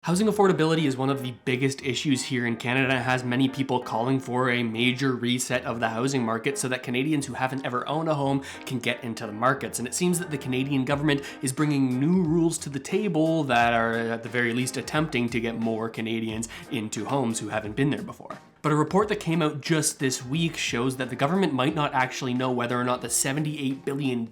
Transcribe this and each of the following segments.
Housing affordability is one of the biggest issues here in Canada. It has many people calling for a major reset of the housing market so that Canadians who haven't ever owned a home can get into the markets. And it seems that the Canadian government is bringing new rules to the table that are at the very least attempting to get more Canadians into homes who haven't been there before. But a report that came out just this week shows that the government might not actually know whether or not the $78 billion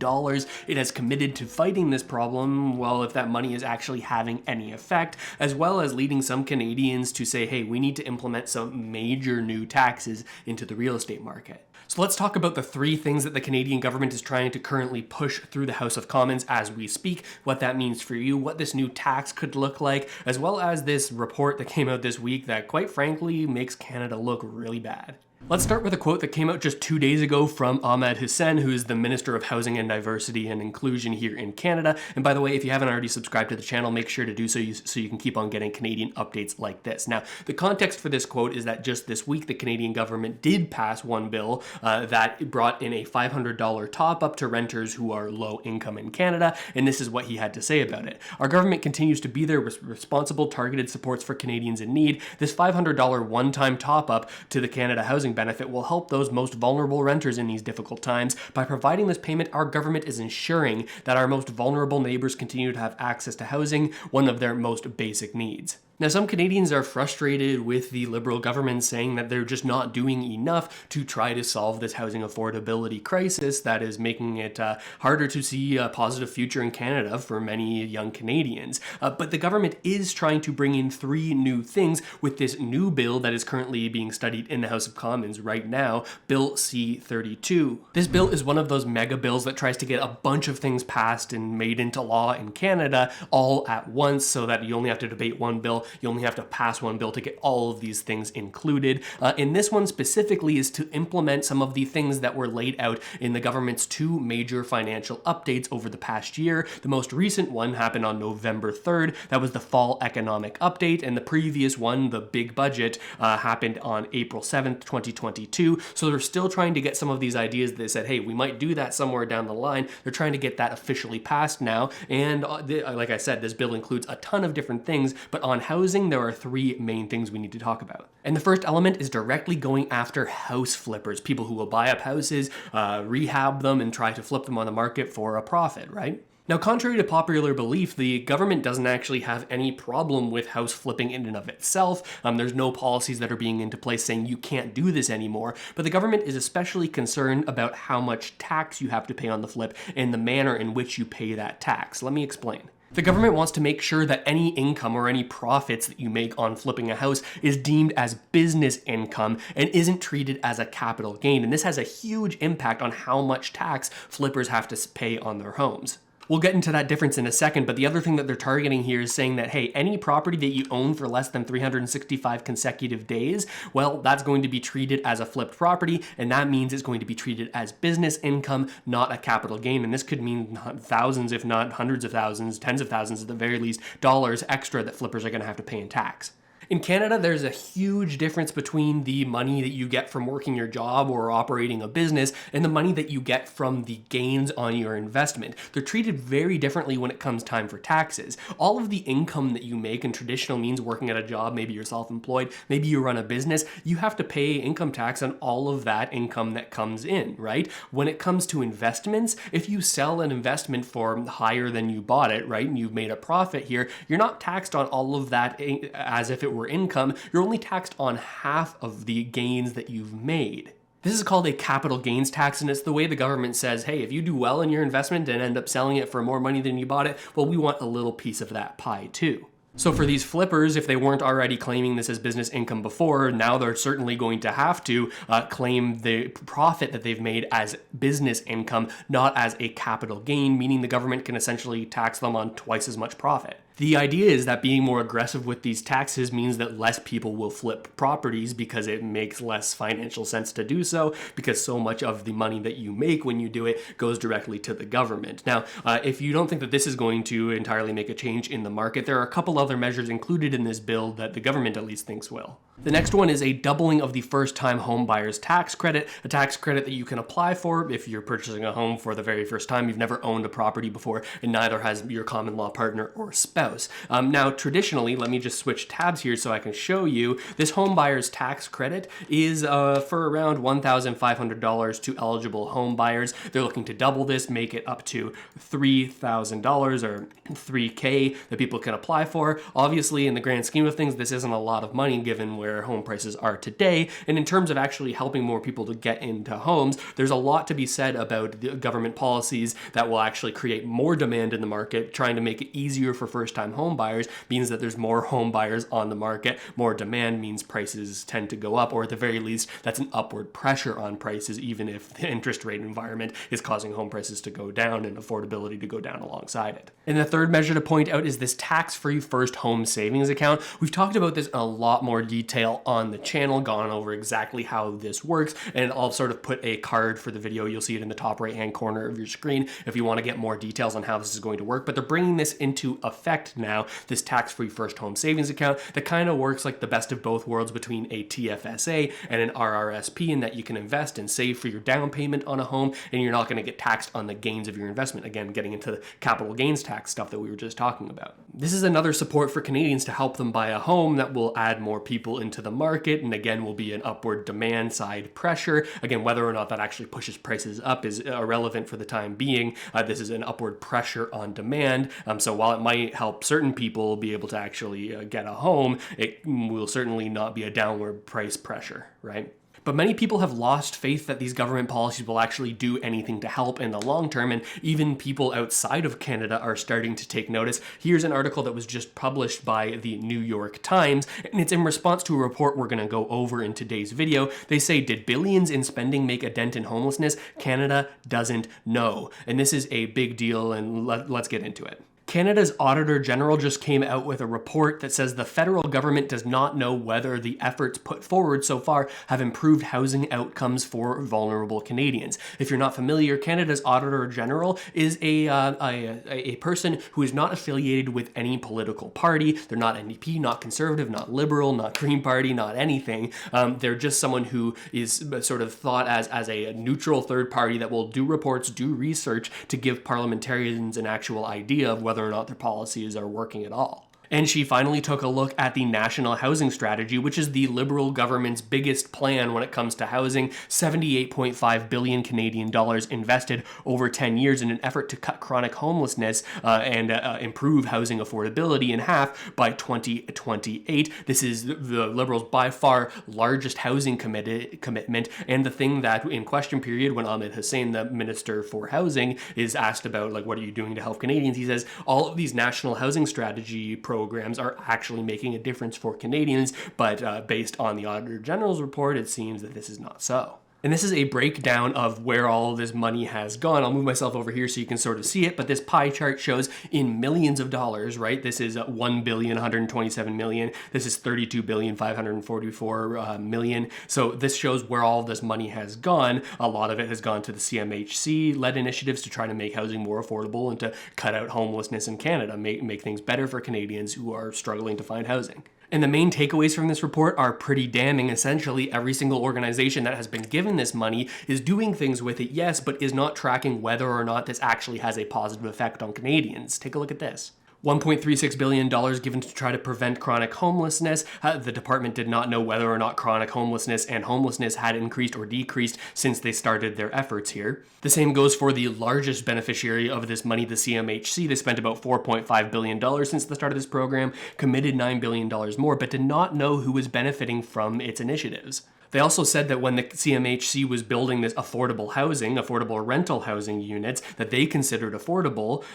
it has committed to fighting this problem, well, if that money is actually having any effect, as well as leading some Canadians to say, hey, we need to implement some major new taxes into the real estate market. So let's talk about the three things that the Canadian government is trying to currently push through the House of Commons as we speak, what that means for you, what this new tax could look like, as well as this report that came out this week that quite frankly makes Canada look really bad. Let's start with a quote that came out just 2 days ago from Ahmed Hussen, who is the Minister of Housing and Diversity and Inclusion here in Canada. And by the way, if you haven't already subscribed to the channel, make sure to do so so you can keep on getting Canadian updates like this. Now, the context for this quote is that just this week, the Canadian government did pass one bill that brought in a $500 top up to renters who are low income in Canada. And this is what he had to say about it. Our government continues to be there with responsible, targeted supports for Canadians in need. This $500 one-time top up to the Canada Housing benefit will help those most vulnerable renters in these difficult times. By providing this payment, our government is ensuring that our most vulnerable neighbors continue to have access to housing, one of their most basic needs. Now, some Canadians are frustrated with the Liberal government saying that they're just not doing enough to try to solve this housing affordability crisis that is making it harder to see a positive future in Canada for many young Canadians. But the government is trying to bring in three new things with this new bill that is currently being studied in the House of Commons right now, Bill C-32. This bill is one of those mega bills that tries to get a bunch of things passed and made into law in Canada all at once so that you only have to debate one bill. You only have to pass one bill to get all of these things included. And this one specifically is to implement some of the things that were laid out in the government's two major financial updates over the past year. The most recent one happened on November 3rd. That was the fall economic update. And the previous one, the big budget, happened on April 7th, 2022. So they're still trying to get some of these ideas that they said, hey, we might do that somewhere down the line. They're trying to get that officially passed now. And like I said, this bill includes a ton of different things, but on housing, there are three main things we need to talk about. And the first element is directly going after house flippers, people who will buy up houses, rehab them, and try to flip them on the market for a profit, right? Now, contrary to popular belief, the government doesn't actually have any problem with house flipping in and of itself. There's no policies that are being into place saying you can't do this anymore, but the government is especially concerned about how much tax you have to pay on the flip and the manner in which you pay that tax. Let me explain. The government wants to make sure that any income or any profits that you make on flipping a house is deemed as business income and isn't treated as a capital gain. And this has a huge impact on how much tax flippers have to pay on their homes. We'll get into that difference in a second, but the other thing that they're targeting here is saying that, hey, any property that you own for less than 365 consecutive days, well, that's going to be treated as a flipped property, and that means it's going to be treated as business income, not a capital gain. And this could mean thousands, if not hundreds of thousands, tens of thousands at the very least, dollars extra that flippers are going to have to pay in tax. In Canada, there's a huge difference between the money that you get from working your job or operating a business and the money that you get from the gains on your investment. They're treated very differently when it comes time for taxes. All of the income that you make in traditional means working at a job, maybe you're self-employed, maybe you run a business, you have to pay income tax on all of that income that comes in, right? When it comes to investments, if you sell an investment for higher than you bought it, right, and you've made a profit here, you're not taxed on all of that as if it were income. You're only taxed on half of the gains that you've made. This is called a capital gains tax, and it's the way the government says, hey, if you do well in your investment and end up selling it for more money than you bought it, well, we want a little piece of that pie too. So for these flippers, if they weren't already claiming this as business income before, now they're certainly going to have to claim the profit that they've made as business income, not as a capital gain, meaning the government can essentially tax them on twice as much profit. The idea is that being more aggressive with these taxes means that less people will flip properties because it makes less financial sense to do so, because so much of the money that you make when you do it goes directly to the government. Now, if you don't think that this is going to entirely make a change in the market, there are a couple other measures included in this bill that the government at least thinks will. The next one is a doubling of the first-time home buyer's tax credit, a tax credit that you can apply for if you're purchasing a home for the very first time, you've never owned a property before, and neither has your common law partner or spouse. Now, traditionally, let me just switch tabs here so I can show you, this home buyer's tax credit is for around $1,500 to eligible home buyers. They're looking to double this, make it up to $3,000 or $3K that people can apply for. Obviously, in the grand scheme of things, this isn't a lot of money given where home prices are today. And in terms of actually helping more people to get into homes, there's a lot to be said about the government policies that will actually create more demand in the market. Trying to make it easier for first-time home buyers means that there's more home buyers on the market. More demand means prices tend to go up, or at the very least, that's an upward pressure on prices, even if the interest rate environment is causing home prices to go down and affordability to go down alongside it. And the third measure to point out is this tax-free first home savings account. We've talked about this in a lot more detail on the channel, gone over exactly how this works, and I'll sort of put a card for the video. You'll see it in the top right hand corner of your screen if you want to get more details on how this is going to work. But they're bringing this into effect now, this tax-free first home savings account that kind of works like the best of both worlds between a TFSA and an RRSP, in that you can invest and save for your down payment on a home, and you're not going to get taxed on the gains of your investment. Again, getting into the capital gains tax stuff that we were just talking about. This is another support for Canadians to help them buy a home that will add more people into the market, and again will be an upward demand side pressure. Again, whether or not that actually pushes prices up is irrelevant for the time being. This is an upward pressure on demand. So while it might help certain people be able to actually get a home, it will certainly not be a downward price pressure, right? But many people have lost faith that these government policies will actually do anything to help in the long term, and even people outside of Canada are starting to take notice. Here's an article that was just published by the New York Times, and it's in response to a report we're going to go over in today's video. They say, did billions in spending make a dent in homelessness? Canada doesn't know. And this is a big deal, and let's get into it. Canada's Auditor General just came out with a report that says the federal government does not know whether the efforts put forward so far have improved housing outcomes for vulnerable Canadians. If you're not familiar, Canada's Auditor General is a person who is not affiliated with any political party. They're not NDP, not Conservative, not Liberal, not Green Party, not anything. They're just someone who is sort of thought as a neutral third party that will do reports, do research to give parliamentarians an actual idea of whether or not their policies are working at all. And she finally took a look at the National Housing Strategy, which is the Liberal government's biggest plan when it comes to housing. 78.5 billion Canadian dollars invested over 10 years in an effort to cut chronic homelessness and improve housing affordability in half by 2028. This is the Liberals' by far largest housing commitment, and the thing that in question period, when Ahmed Hussein, the Minister for Housing, is asked about, like, what are you doing to help Canadians, he says all of these National Housing Strategy programs are actually making a difference for Canadians, but based on the Auditor General's report, it seems that this is not so. And this is a breakdown of where all of this money has gone. I'll move myself over here so you can sort of see it, but this pie chart shows in millions of dollars, right? This is 1,127 million. This is 32,544 million. So this shows where all of this money has gone. A lot of it has gone to the CMHC-led initiatives to try to make housing more affordable and to cut out homelessness in Canada, make things better for Canadians who are struggling to find housing. And the main takeaways from this report are pretty damning. Essentially, every single organization that has been given this money is doing things with it, yes, but is not tracking whether or not this actually has a positive effect on Canadians. Take a look at this. $1.36 billion given to try to prevent chronic homelessness. The department did not know whether or not chronic homelessness and homelessness had increased or decreased since they started their efforts here. The same goes for the largest beneficiary of this money, the CMHC. They spent about $4.5 billion since the start of this program, committed $9 billion more, but did not know who was benefiting from its initiatives. They also said that when the CMHC was building this affordable rental housing units that they considered affordable,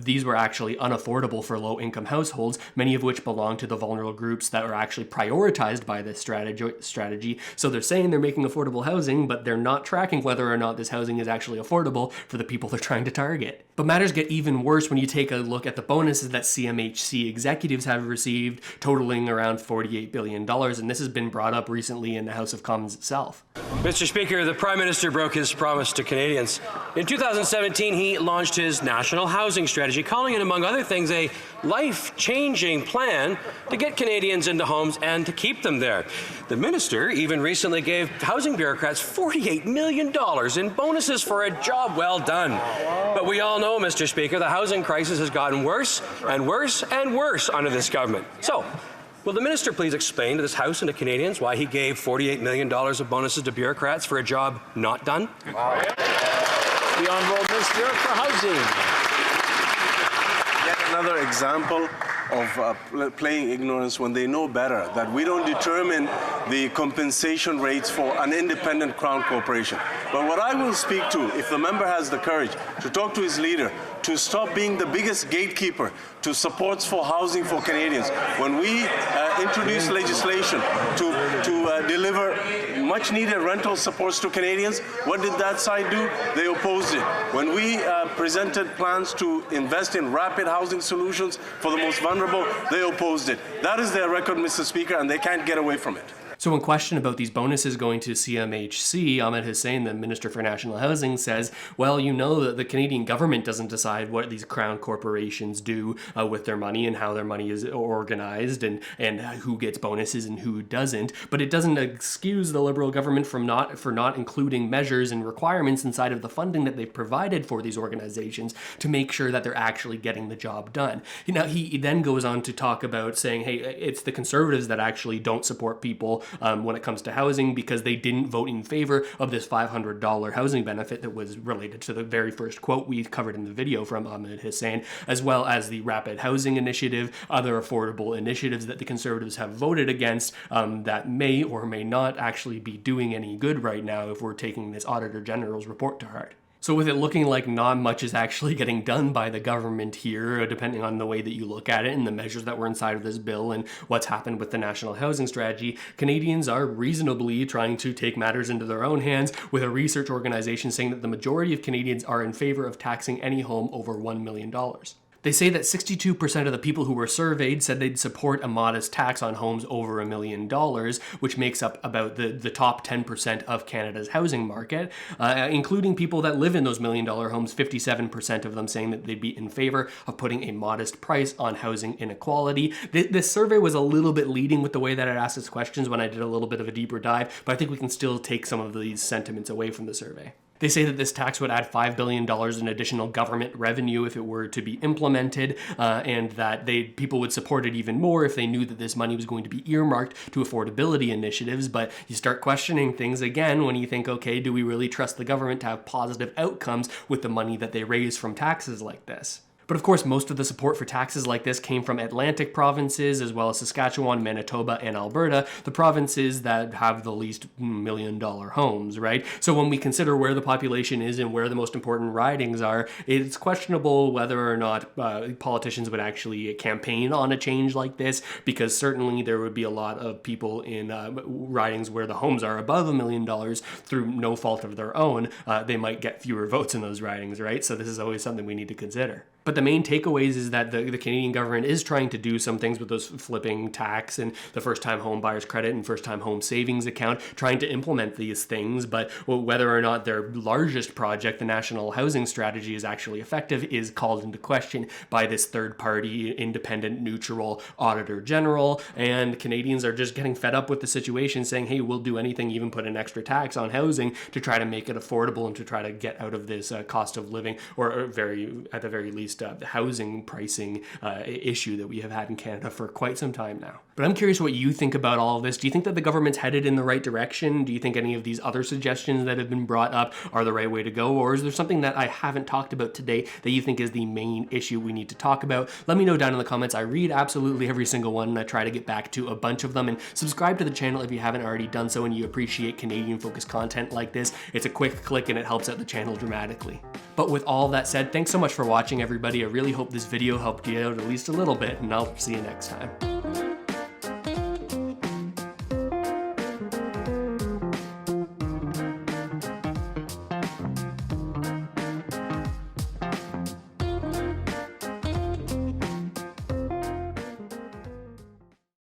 these were actually unaffordable for low-income households, many of which belong to the vulnerable groups that are actually prioritized by this strategy. So they're saying they're making affordable housing, but they're not tracking whether or not this housing is actually affordable for the people they're trying to target. But matters get even worse when you take a look at the bonuses that CMHC executives have received, totaling around $48 billion, and this has been brought up recently in the House of Commons itself. Mr. Speaker, the Prime Minister broke his promise to Canadians. In 2017, he launched his national housing strategy, calling it, among other things, a life-changing plan to get Canadians into homes and to keep them there. The minister even recently gave housing bureaucrats $48 million in bonuses for a job well done. But we all know, Mr. Speaker, the housing crisis has gotten worse and worse and worse under this government. So, will the minister please explain to this House and to Canadians why he gave $48 million of bonuses to bureaucrats for a job not done? Wow. The Honourable Minister for Housing. Yet another example of playing ignorance when they know better, that we don't determine the compensation rates for an independent Crown corporation. But what I will speak to, if the member has the courage to talk to his leader, to stop being the biggest gatekeeper to supports for housing for Canadians. When we introduced legislation to deliver much needed rental supports to Canadians, what did that side do? They opposed it. When we presented plans to invest in rapid housing solutions for the most vulnerable, they opposed it. That is their record, Mr. Speaker, and they can't get away from it. So when questioned about these bonuses going to CMHC, Ahmed Hussein, the Minister for National Housing, says, well, you know that the Canadian government doesn't decide what these crown corporations do with their money and how their money is organized and who gets bonuses and who doesn't. But it doesn't excuse the Liberal government for not including measures and requirements inside of the funding that they've provided for these organizations to make sure that they're actually getting the job done. He then goes on to talk about saying, hey, it's the Conservatives that actually don't support people when it comes to housing because they didn't vote in favor of this $500 housing benefit that was related to the very first quote we covered in the video from Ahmed Hussein, as well as the Rapid Housing Initiative, other affordable initiatives that the Conservatives have voted against that may or may not actually be doing any good right now if we're taking this Auditor General's report to heart. So with it looking like not much is actually getting done by the government here, depending on the way that you look at it and the measures that were inside of this bill and what's happened with the National Housing Strategy, Canadians are reasonably trying to take matters into their own hands, with a research organization saying that the majority of Canadians are in favor of taxing any home over $1 million. They say that 62% of the people who were surveyed said they'd support a modest tax on homes over $1 million, which makes up about the top 10% of Canada's housing market, including people that live in those $1 million homes. 57% of them saying that they'd be in favor of putting a modest price on housing inequality. This survey was a little bit leading with the way that it asked its questions when I did a little bit of a deeper dive, but I think we can still take some of these sentiments away from the survey. They say that this tax would add $5 billion in additional government revenue if it were to be implemented, and that people would support it even more if they knew that this money was going to be earmarked to affordability initiatives. But you start questioning things again when you think, okay, do we really trust the government to have positive outcomes with the money that they raise from taxes like this? But of course, most of the support for taxes like this came from Atlantic provinces, as well as Saskatchewan, Manitoba, and Alberta, the provinces that have the least $1 million homes, right? So when we consider where the population is and where the most important ridings are, it's questionable whether or not politicians would actually campaign on a change like this, because certainly there would be a lot of people in ridings where the homes are above $1 million through no fault of their own. They might get fewer votes in those ridings, right? So this is always something we need to consider. But the main takeaways is that the Canadian government is trying to do some things with those flipping tax and the first-time home buyers credit and first-time home savings account, trying to implement these things. But whether or not their largest project, the National Housing Strategy, is actually effective is called into question by this third-party, independent, neutral Auditor General. And Canadians are just getting fed up with the situation, saying, hey, we'll do anything, even put an extra tax on housing to try to make it affordable and to try to get out of this cost of living, or at the very least, the housing pricing issue that we have had in Canada for quite some time now. But I'm curious what you think about all of this. Do you think that the government's headed in the right direction? Do you think any of these other suggestions that have been brought up are the right way to go? Or is there something that I haven't talked about today that you think is the main issue we need to talk about? Let me know down in the comments. I read absolutely every single one, and I try to get back to a bunch of them. And subscribe to the channel if you haven't already done so and you appreciate Canadian-focused content like this. It's a quick click and it helps out the channel dramatically. But with all that said, thanks so much for watching, everybody. I really hope this video helped you out at least a little bit, and I'll see you next time.